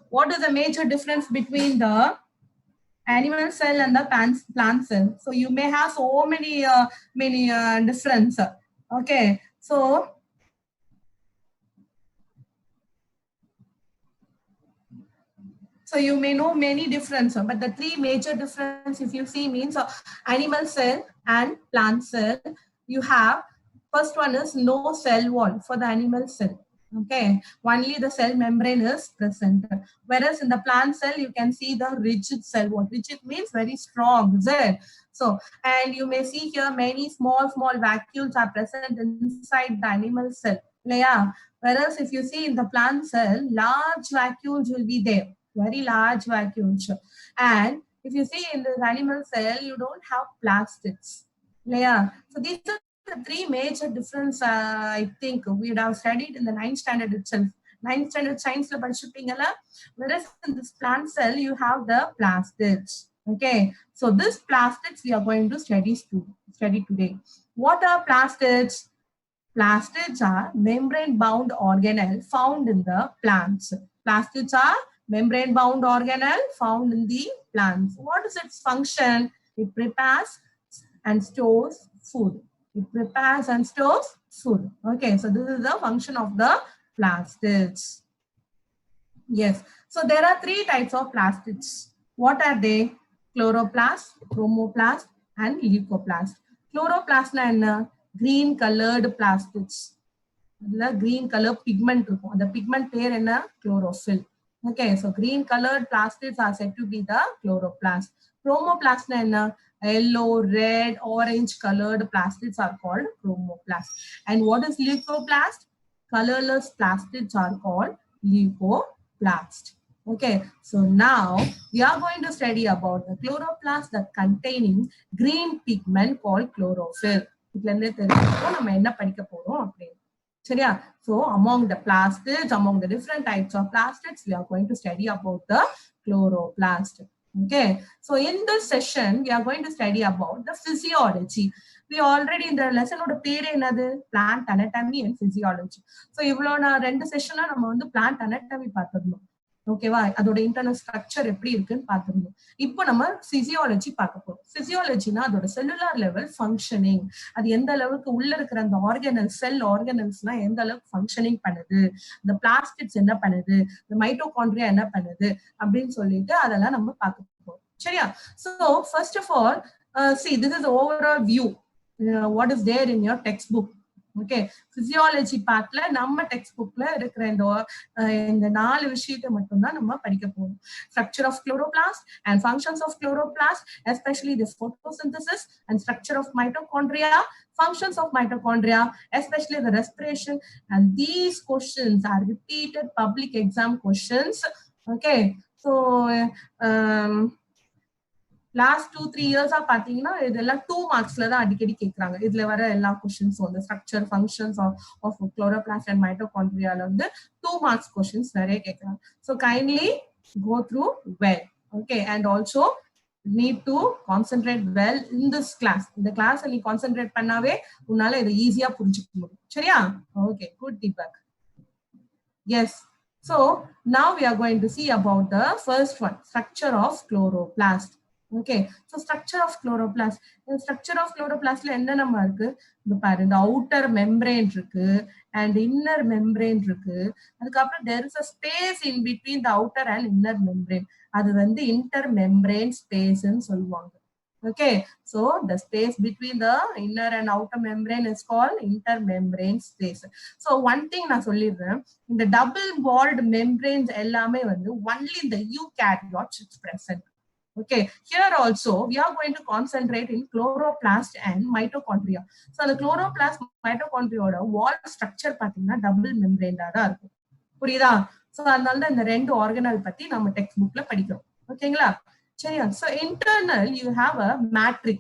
what is the major difference between the animal cell and the plant cell? So you may have so many difference. Okay, so you may know many difference, but the three major difference, if you see, means animal cell and plant cell. You have, first one is no cell wall for the animal cell. Okay, only the cell membrane is present. Whereas in the plant cell, you can see the rigid cell wall. Rigid means very strong, is it? So, and you may see here many small vacuoles are present inside the animal cell. Yeah. Whereas if you see in the plant cell, large vacuoles will be there, very large vacuoles. And if you see in the animal cell, you don't have plastids. Yeah. So these are the three major difference. I think we would have studied in the 9th standard itself. 9th standard science la படிச்சிருப்பீங்கல. Whereas in this plant cell, you have the plastids. Okay. So this plastids we are going to study today. What are plastids? Plastids are membrane-bound organelle found in the plants. Plastids are membrane-bound organelle found in the plants. What is its function? It prepares and stores food. It prepares and stores food. Okay, so this is the function of the plastids. Yes, so there are three types of plastids. What are they? Chloroplast, chromoplast, and leucoplast. Chloroplast na green colored plastids. Green color pigment. The pigment pair in a chlorophyll. Okay, so green colored plastids are said to be the chloroplast. Chromoplast na yellow, red, orange colored plastids are called chromoplast. And what is leucoplast? Colorless plastids are called leucoplast. Okay, so now we are going to study about the chloroplast that containing green pigment called chlorophyll. So among the plastids, among the different types of plastids, we are going to study about the chloroplast. Okay, so in this session we are going to study about the physiology. We already in the lesson oda pere enadhu, plant anatomy and physiology. So ivlo na rendu session la nama vandu plant anatomy paathirom. ஓகேவா, அதோட internal structure எப்படி இருக்குன்னு பார்த்துருந்தோம். இப்போ நம்ம physiology பார்க்க போறோம். பிசியாலஜினா அதோட செல்லுலார் லெவல் ஃபங்க்ஷனிங், அது எந்த அளவுக்கு உள்ள இருக்கிற அந்த ஆர்கனல் செல் ஆர்கனல்ஸ்லாம் எந்த அளவுக்கு ஃபங்க்ஷனிங் பண்ணுது, இந்த பிளாஸ்டிட்ஸ் என்ன பண்ணுது, இந்த மைட்டோகாண்ட்ரியா என்ன பண்ணுது அப்படின்னு சொல்லிட்டு அதெல்லாம் நம்ம பார்க்க போறோம். சரியா? So first of all, see, this is the overall view. What is there in your textbook? Okay, physiology partல நம்ம டெக்ஸ்ட் புக்ல இருக்கிற இந்த நாலு விஷயத்தை மட்டும் தான் நம்ம படிக்க போறோம். Structure of chloroplast and functions of chloroplast, especially the photosynthesis and structure of mitochondria, functions of mitochondria, especially the respiration. And these questions are repeated public exam questions. Okay, so last 2-3 years பாத்தீங்கன்னா இதெல்லாம் 2 மார்க்ஸ்ல தான் அடிக்கடி கேக்குறாங்க. இதுல வர எல்லா questions வந்து structure functions of chloroplast and mitochondriaல வந்து 2 மார்க்ஸ் क्वेश्चंस நிறைய கேக்குறாங்க. So kindly go through well. Okay, and also need to concentrate well in this class. இந்த கிளாஸ் நீ கான்சென்ட்ரேட் பண்ணாவே உன்னால இத ஈஸியா புரிஞ்சுக்க முடியும். சரியா? Okay, good debug. Yes. So now we are going to see about the first one, structure of chloroplast. Okay, so structure of chloroplast. The structure of chloroplast la enna nama irukku, இந்த பாரு, இந்த outer membrane இருக்கு and inner membrane இருக்கு. அதுக்கு அப்புறம் there is a space in between the outer and inner membrane. அது வந்து intermembrane space ன்னு சொல்லுவாங்க. Okay, so the space between the inner and outer membrane is called intermembrane space. So one thing நான் சொல்லிடுறேன், இந்த double walled membranes எல்லாமே வந்து only in the eukaryotes is present. Okay, here also we are going to concentrate in chloroplast and mitochondria. So the chloroplast mitochondria oda wall structure பாத்தீங்கன்னா double membrane தான் இருக்கும். புரியுதா? So அதனால தான் இந்த ரெண்டு ஆர்கனல் பத்தி நம்ம டெக்ஸ்ட் புக்ல படிக்கிறோம். ஓகேங்களா? சரியா? So internal you have a matrix.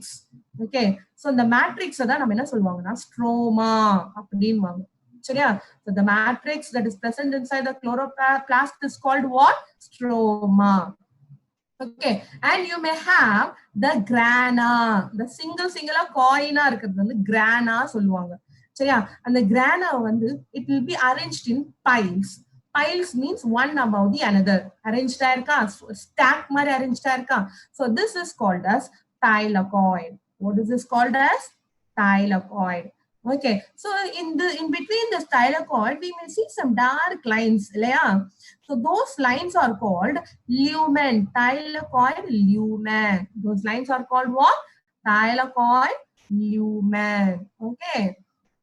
Okay, so இந்த matrix தான் நம்ம என்ன சொல்லுவாங்கன்னா stroma அப்படின்வாங்க. சரியா? So the matrix that is present inside the chloroplast is called what? Stroma. Okay, and you may have the grana. The single coin இருக்கிறது வந்து grana சொல்லுவாங்க. சரியா? அந்த grana வந்து it will be arranged in piles. Piles means one above the another. Arranged stack arranged. So this is called as thylakoid. What is this called as? Thylakoid. Okay, so in between the thylakoid, we may see some dark lines. So those lines are called lumen. Thylakoid lumen. Those lines are called what? Thylakoid lumen. Okay.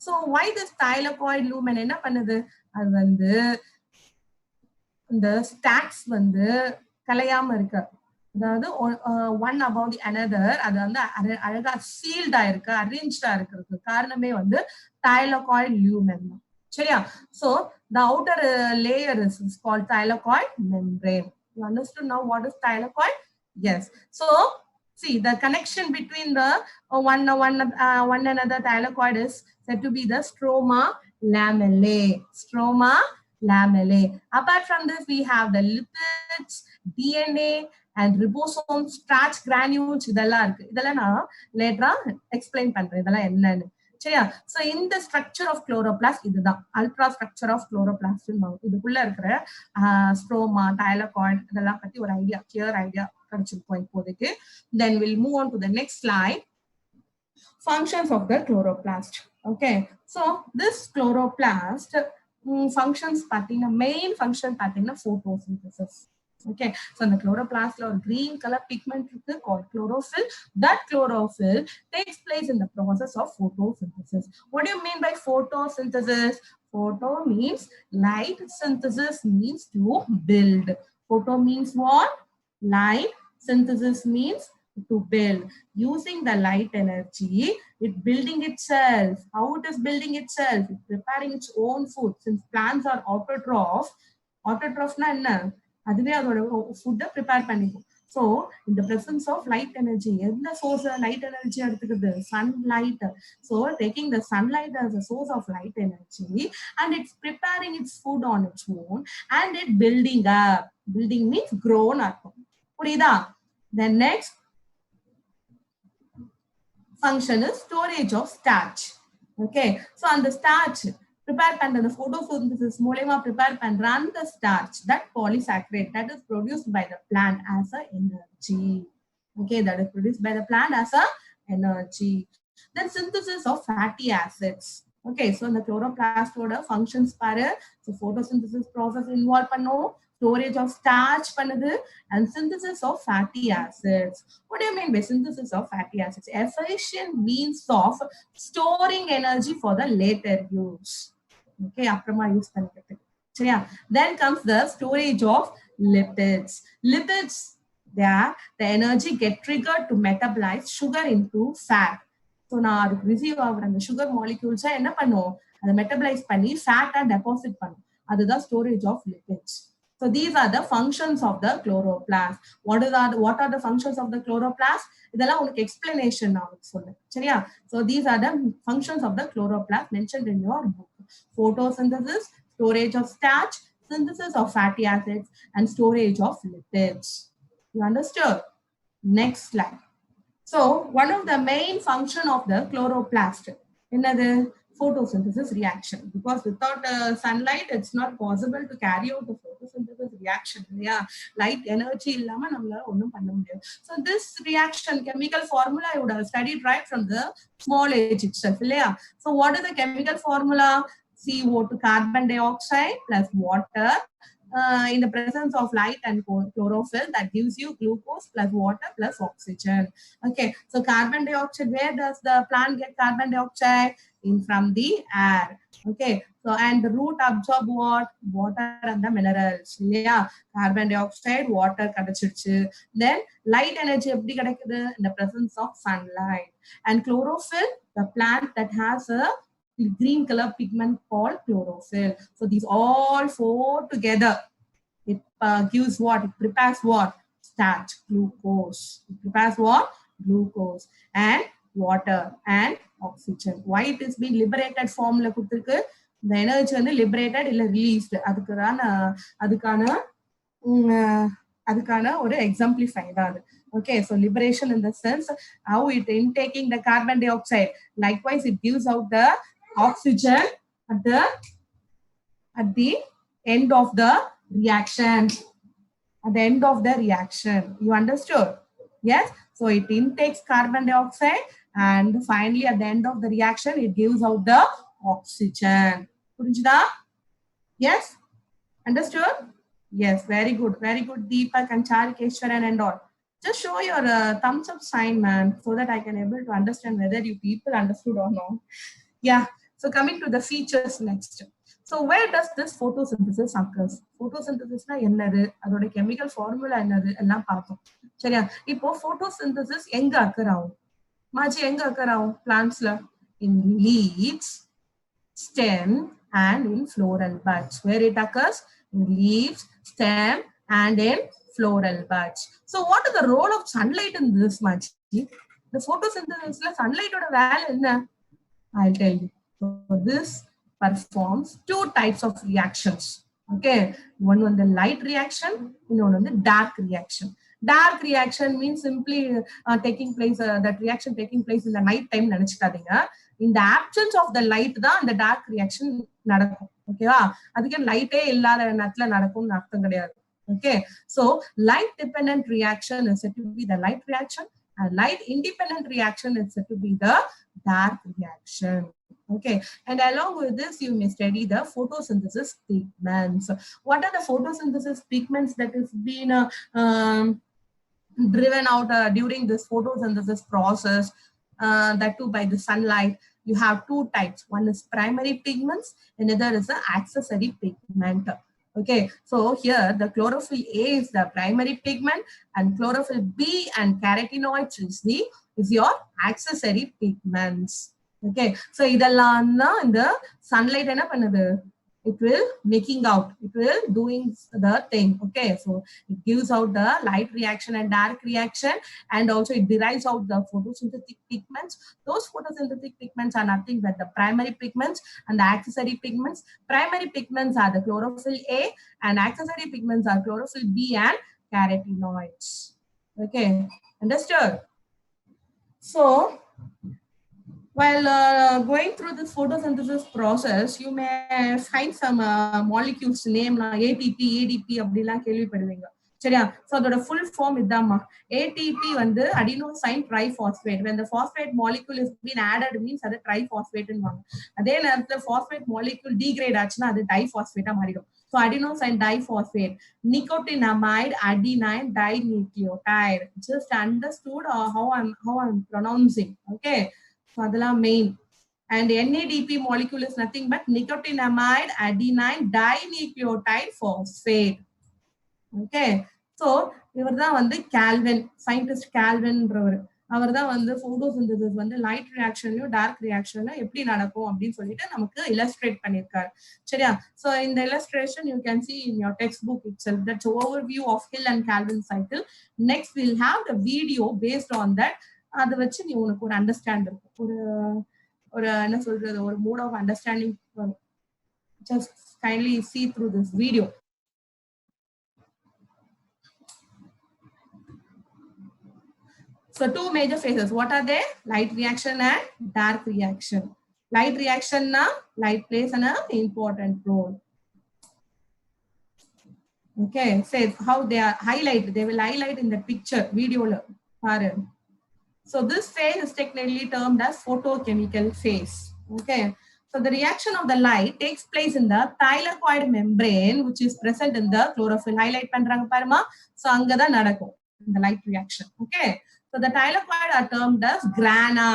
So why this thylakoid lumen? என்ன பண்ணுது? அது வந்து இந்த stocks வந்து கலையாம இருக்கு. அதாவது one above the another அது வந்து அழகா சீல்டா இருக்கு, அரேஞ்ச்டா இருக்கிறதுக்கு காரணமே வந்து தைலகாய்டு லியூமென் தான். சரியா? So the outer layer is called thylakoid membrane. You understood now what is thylakoid? Yes. So see the connection between the one another thylakoid is said to be the stroma lamellae. Stroma lamellae. Apart from this, we have the lipids, DNA, and ribosomes, starch granules. இதெல்லாம் நான் லேட்டரா explain பண்றேன் இதெல்லாம் என்னன்னு. சரியா? So in the structure of chloroplast இதுதான் ultra structure of chloroplast. இதுக்குள்ள இருக்கிற stroma, thylakoid இதெல்லாம் பத்தி ஒரு ஐடியா, கிளியர் ஐடியா கிடைச்சிருக்கும் இப்போதைக்கு. Then we'll move on to the next slide. Functions of the chloroplast. Okay, so this chloroplast functions பார்த்தீங்கன்னா main function பார்த்தீங்கன்னா photosynthesis. Okay, so the chloroplast or green color pigment is called chlorophyll. That chlorophyll takes place in the process of photosynthesis. What do you mean by photosynthesis? Photo means light, synthesis means to build. Photo means what? Light, synthesis means to build. Using the light energy, it building itself. How it is building itself? It's preparing its own food. Since plants are autotroph, autotroph na enna? அதுவே அதோட ஃபுட்டை prepare பண்ணிக்கும். So இந்த presence of light energy, எந்த source light energy எடுத்துக்குது? Sunlight. So taking the sunlight as a source of light energy and it's preparing its food on its own and it building up. Building means grown அர்த்தம். புரியுதா? The next function is storage of starch. Okay, so on the starch prepare பண்ற photosynthesis மூலமா prepare பண்ற அந்த starch, that polysaccharide that is produced by the plant as a energy. Okay, that is produced by the plant as a energy. Then synthesis of fatty acids. Okay, so the chloroplast oda functions பாரு. So photosynthesis process involve பண்ணும், storage of starch பண்ணுது, and synthesis of fatty acids. What do you mean by synthesis of fatty acids? Efficient means of storing energy for the later use. Okay, அப்புறமா use பண்ணிக்கிறதுக்கு. சரியா? Then comes the storage of lipids. Lipids, the energy get triggered to metabolize sugar into fat. So நான் அதுக்கு receive ஆகுற அந்த sugar மாலிக்யூல்ஸை என்ன பண்ணும்? அதை மெட்டபலைஸ் பண்ணி ஃபேட்டா டெபாசிட் பண்ணும். அதுதான் storage of lipids. So these are the functions of the chloroplast. What are the functions of the chloroplast? இதெல்லாம் உங்களுக்கு explanation நான் உங்களுக்கு சொல்றேன். சரியா? So these are the functions of the chloroplast mentioned in your book. Photosynthesis, storage of starch, synthesis of fatty acids, and storage of lipids. You understood? Next slide. So one of the main function of the chloroplast, another photosynthesis reaction, because without sunlight it's not possible to carry out the photosynthesis reaction. Yeah, light energy illama nammala onnum panna mudiyum. So this reaction chemical formula I would have studied right from the small age itself. Yeah, so what is the chemical formula? CO2 carbon dioxide plus water in the presence of light and chlorophyll, that gives you glucose plus water plus oxygen. Okay, so carbon dioxide, where does the plant get carbon dioxide? In from the air. Okay, so and the root absorb what? Water and the minerals. Yeah, carbon dioxide, water kadachirchu. Then light energy eppadi kedaikudhu? In the presence of sunlight. And chlorophyll, the plant that has a green color pigment called chlorophyll. So these all four together, it gives what? It prepares what? Starch, glucose. It prepares what? Glucose and water and oxygen. Why it is being liberated form la kudirukku? The energy வந்து liberated இல்ல released. அதுக்கான ஒரு exemplify தான் அது. Okay, so liberation in the sense how it intaking the carbon dioxide. Likewise, it gives out the oxygen at the end of the reaction. At the end of the reaction, you understood? Yes. So it intakes carbon dioxide, and finally at the end of the reaction, it gives out the oxygen. Purinjida? Yes. Understood? Yes. Very good. Very good, Deepak and Charikeshwaran and all. Just show your thumbs up sign, man, so that I can able to understand whether you people understood or not. Yeah. So coming to the features next. So where does this photosynthesis occurs? Photosynthesis na என்னது, அதோட chemical formula என்னது எல்லாம் பார்த்தோம். சரியா? இப்போ photosynthesis எங்க occur ஆகும்? மாச்சி எங்க occur ஆகும் பிளான்ட்ஸ்ல? In leaves, stem and in floral buds. Where it occurs? In leaves, stem and in floral buds. So what is the role of sunlight in this, Machi? The photosynthesis la sunlight oda வேலை என்ன? I'll tell you. So this performs two types of reactions. Okay, one on the light reaction, and one on the dark reaction. Dark reaction means simply taking place, that reaction taking place in the night time. In the absence of the light, the dark reaction nadakum. Okay, adukku light e illada nathla nadakum artham kediyadu. Okay, so light dependent reaction is said to be the light reaction, and light independent reaction is said to be the dark reaction. Okay, and along with this, you may study the photosynthesis pigments. What are the photosynthesis pigments that is being driven out during this photosynthesis process? That too by the sunlight. You have two types. One is primary pigments, another is the accessory pigment. Okay, so here the chlorophyll A is the primary pigment, and chlorophyll B and carotenoids is your accessory pigments. Okay, so இதெல்லாம் தான் இந்த sunlight என்ன பண்ணுது? It will making out, it will doing the thing. Okay, so it gives out the light reaction and dark reaction, and also it derives out the photosynthetic pigments. Those photosynthetic pigments are nothing but the primary pigments and the accessory pigments. Primary pigments are the chlorophyll A, and accessory pigments are chlorophyll B and carotenoids. Okay, understood? So while going through this photosynthesis process, you may find some molecules name ATP, ADP அப்படிலாம் கேள்விப்படுவீங்க. சரியா? So அதோட full form இதாம்மா. ATP வந்து adenosine triphosphate. When the phosphate molecule is being added means அது triphosphate ன்னுவாங்க. அதே நேரத்துல phosphate molecule degrade ஆச்சுன்னா அது diphosphate ஆ மாறிடும். So adenosine diphosphate, nicotinamide adenine dinucleotide. Just understood how I'm pronouncing. Okay. So அதெல்லாம் main. And NADP molecule is nothing but nicotinamide adenine dinucleotide phosphate. Okay, so இவர் தான் வந்து Calvin, scientist Calvinன்றவர். அவர் தான் வந்து photosynthesis வந்து light reactionலயும் dark reactionலயும் எப்படி நடக்கும் அப்படின்னு சொல்லிட்டு நமக்கு illustrate பண்ணிருக்காரு. சரியா? So in the illustration you can see in your textbook itself. That's overview of Hill and Calvin cycle. Next we'll have the video based on that. அதை வச்சு நீ உனக்கு ஒரு அண்டர்ஸ்டாண்ட் இருக்கும், ஒரு என்ன சொல்றது, ஒரு மோட் ஆஃப் அண்டர்ஸ்டாண்டிங் வரும். Just kindly see through this video. So two major phases. What are they? Light reaction and dark reaction. Light reaction na light plays an important role. Okay, says how they are highlighted. They will highlight in the picture video. So this phase is technically termed as photochemical phase. Okay, so the reaction of the light takes place in the thylakoid membrane, which is present in the chlorophyll. Highlight பண்றாங்க பாருமா. So அங்க தான் நடக்கும் the light reaction. Okay, so the thylakoid are termed as grana.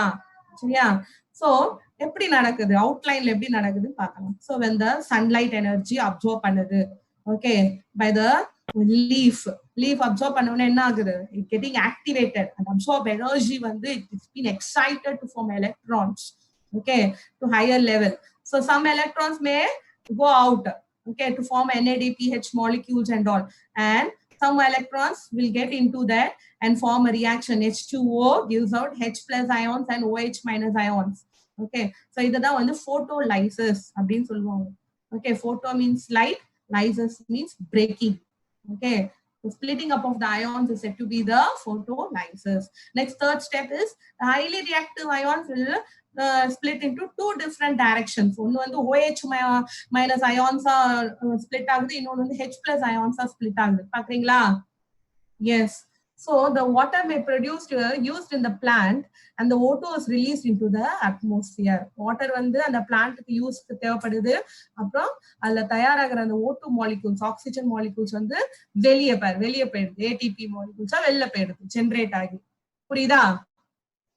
சரியா? So எப்படி நடக்குது, அவுட்லைன்ல எப்படி நடக்குதுன்னு பார்க்கலாம். So when the sunlight energy absorb பண்ணுது, okay, by the leaf absorb பண்ணோனே என்ன ஆகுது, it getting activated and absorb energy வந்து it's been excited to form electrons, okay, to higher level. So some electrons may go out, okay, to form NADPH molecules and all, and some electrons will get into that and form a reaction. H2O gives out H plus ions and OH minus ions. Okay, so இதுதான் வந்து photolysis அப்படின்னு சொல்லுவாங்க. Okay, photo means light, lysis means breaking. Okay, The splitting up of the ions is said to be the photolysis. Next, third step is the highly reactive ions will split into two different directions. One வந்து OH minus ions are split ஆகுது, இன்னொன்று வந்து H plus ions are split ஆகுது. பார்க்குறீங்களா? Yes. So the water may produced used in the plant and the O2 is released into the atmosphere. Water வந்து அந்த பிளான்ட்க்கு யூஸ்க்கு தேவைப்படுது. அப்புறம் அதுல தயாராகிற அந்த O2 molecules, oxygen molecules வந்து வெளியே போயிடுது. ATP molecules வெளில போயிடுது, ஜெனரேட் ஆகி. புரியுதா?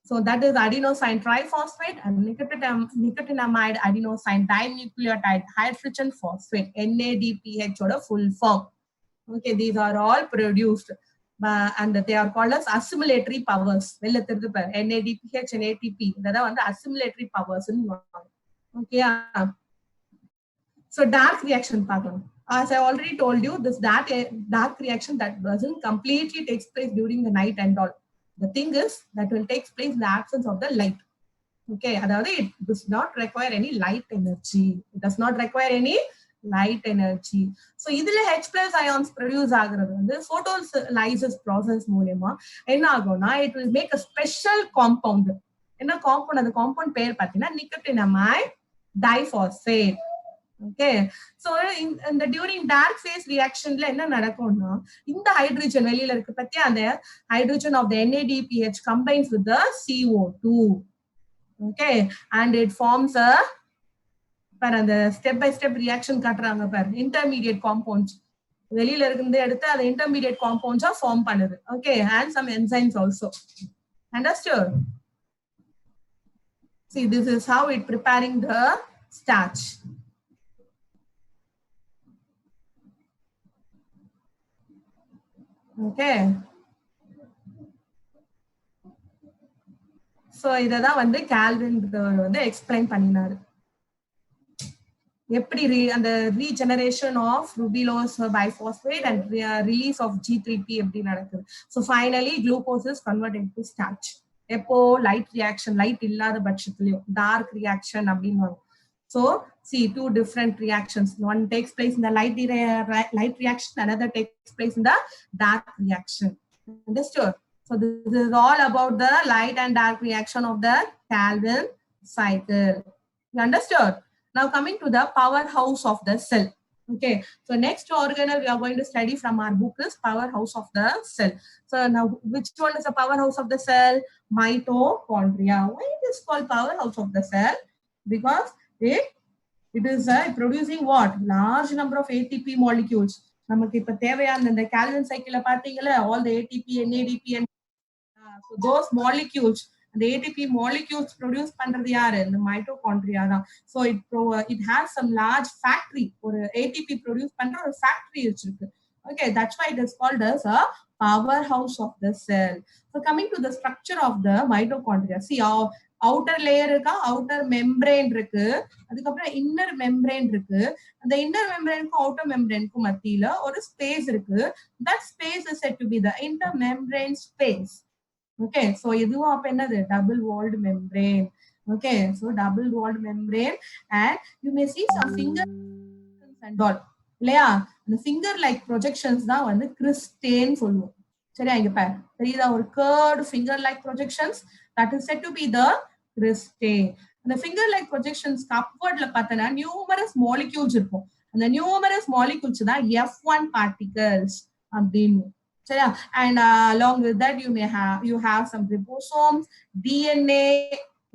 So that is adenosine triphosphate and nicotinamide adenosine dinucleotide hydrogen phosphate, NADPH oda full form. Okay, these are all produced and they are called as assimilatory powers. NADPH and ATP, that are the assimilatory powers. Okay, so dark reaction pattern. As I already told you, this dark reaction that doesn't completely takes place during the night and all. The thing is that will take place in the absence of the light. Okay, it does not require any light energy. It does not require any light energy. So idhila H plus ions produce ஆகிறது வந்து photolysis process மூலமா என்ன ஆகும்னா it will make a special compound. என்ன compound? அந்த compound பேர் பார்த்தீங்கன்னா nicotinamide diphosphate. Okay, so in the during dark phase reaction la enna nadakumna inda hydrogen velila irukku pathia and the hydrogen of the NADPH combines with the CO2. Okay, and it forms a and the step by step reaction katranga par intermediate compounds velila irukkunde edutha the intermediate compounds are form பண்ணுது. Okay, and some enzymes also. Understood? See, this is how it preparing the starch. Okay, so இததான் வந்து Calvin வந்து explain பண்ணினாரு. எப்படி அந்த regeneration of rubylose biphosphate and release of G3P எப்படி நடக்குது. So finally glucose is converted to starch. எப்போ light reaction, light இல்லாத பட்சத்துலயும் டார்க் ரியாக்ஷன் அப்படின்னு. So see, two different reactions. One takes place in the light reaction, another takes place in the dark reaction. Understood? So this is all about the light and dark reaction of the Calvin cycle. You understood? Now coming to the powerhouse of the cell. Okay, so next organelle we are going to study from our book is powerhouse of the cell. So now which one is the powerhouse of the cell? Mitochondria. Why it is called powerhouse of the cell? Because it is producing what? Large number of ATP molecules. நமக்கு இப்ப தேவையான இந்த Calvin cycle பாத்தீங்களா, all the ATP, NADP and so those molecules, the ATP molecules produce பண்றது யாரு? இந்த mitochondria தான். So it has some large factory, ஒரு ATP produce பண்ற ஒரு factory வச்சிருக்கு. Okay, that's why it is called as a powerhouse of the cell. So coming to the structure of the mitochondria, see outer layer இருக்கா, outer membrane இருக்கு, அதுக்கப்புறம் inner membrane இருக்கு. அந்த inner membrane க்கும் outer membrane க்கும் மத்தியில ஒரு space இருக்கு. That space is said to be the intermembrane space. Okay, so இதுவும் அப்ப என்னது? Double walled membrane. Okay, so double walled membrane and you may see some finger and all. இல்லையா? அந்த finger like projections தான் வந்து cristae சொல்லுவோம். சரியா? இங்க பாரு, தெரியுதா? ஒரு curved finger like projections, that is said to be the cristae. அந்த finger like projections upwardல பார்த்தனா numerous molecules இருக்கும். அந்த numerous molecules தான் F1 particles அப்படின்னு. சரியா? And along with that you have some ribosomes, DNA.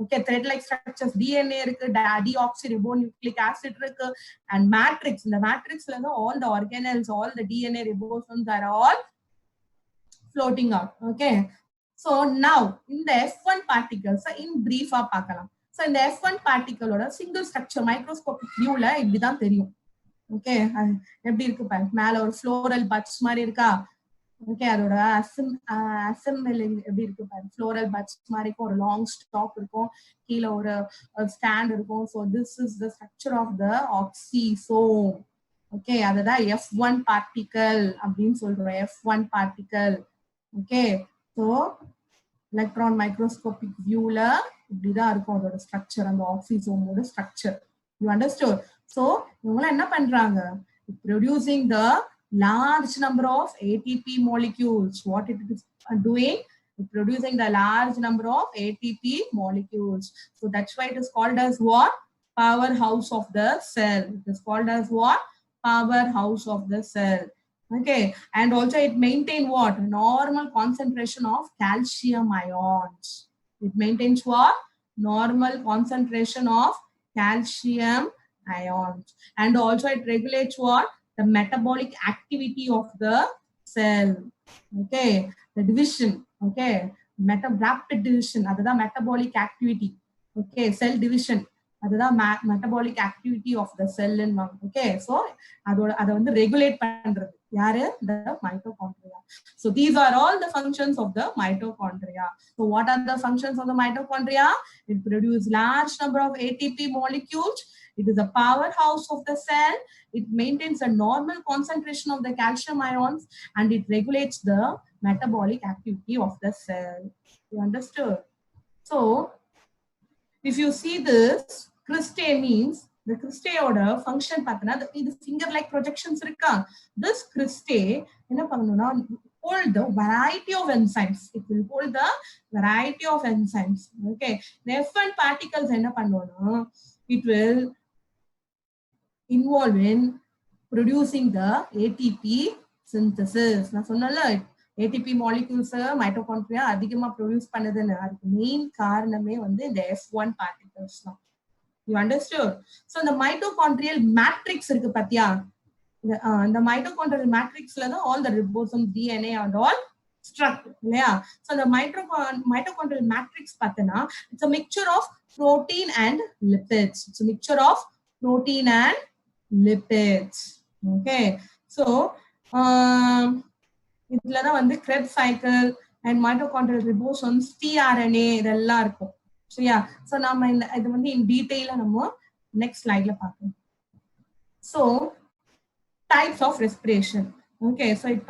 Okay, thread like structures, DNA இருக்கு, deoxyribonucleic acid இருக்கு, and matrix. இந்த matrixல தான் all the organelles, all the DNA ribosomes are all floating out. Okay, so now in the F1 particles in brief பார்க்கலாம். So இந்த F1 particle ஓட single structure microscopic viewல இப்படிதான் தெரியும். Okay, எப்படி இருக்கு பாரு, மேல ஒரு floral buds மாதிரி இருக்கா. Okay, அதோட assembling எப்படி இருக்கு பாரு, floral buds மாதிரி ஒரு long stalk இருக்கும், கீழ ஒரு stand இருக்கும். So this is the structure of the oxysome. Okay, அதுதான் F1 particle அப்படின்னு சொல்றோம். F1 particle. Okay, so electron microscopic viewல இப்படிதான் இருக்கும் அதோட structure, அந்த oxysome ஓட structure. You understood? So இவங்க என்ன பண்றாங்க? Producing the large number of ATP molecules. What it is doing? Producing the large number of ATP molecules. So that's why it is called as what? Powerhouse of the cell. It is called as what? Powerhouse of the cell. Okay, and also it maintains what? Normal concentration of calcium ions. It maintains what? Normal concentration of calcium ions. And also it regulates what? The metabolic activity of the cell. Okay, the division. Okay, rapid division. That's the metabolic activity. Okay, cell division. That's the metabolic activity of the cell. Okay, so அதை வந்து regulate பண்றது யாரு? The mitochondria. So these are all the functions of the mitochondria. So what are the functions of the mitochondria? It produces large number of ATP molecules. It is a powerhouse of the cell. It maintains a normal concentration of the calcium ions, and it regulates the metabolic activity of the cell. You understood? So if you see this, cristae means the cristae order function pathana, the finger like projections irukka. This cristae enna pannuna hold the variety of enzymes. It will hold the variety of enzymes. Okay, the F1 particles enna pannuna, it will involve in producing the ATP synthesis. Na sonnala ATP molecules mitochondria அதிகமா produce பண்ணுதுன்னு அதுக்கு main காரணமே வந்து இந்த F1 particles தான். You understood? So the mitochondrial matrix இருக்கு பாத்தியா? The mitochondrial matrixல தான் all the ribosomes, DNA and all struck. இல்லையா? So the mitochondrial matrix பார்த்தனா it's a mixture of protein and lipids. It's a mixture of protein and lipids. Okay, so இதுல தான் வந்து Krebs cycle and mitochondrial ribosomes, tRNA இதெல்லாம் இருக்கும். சரியா? So நாம இது வந்து in detail நம்ம next slideல பார்க்கலாம். So types of respiration. Okay, so it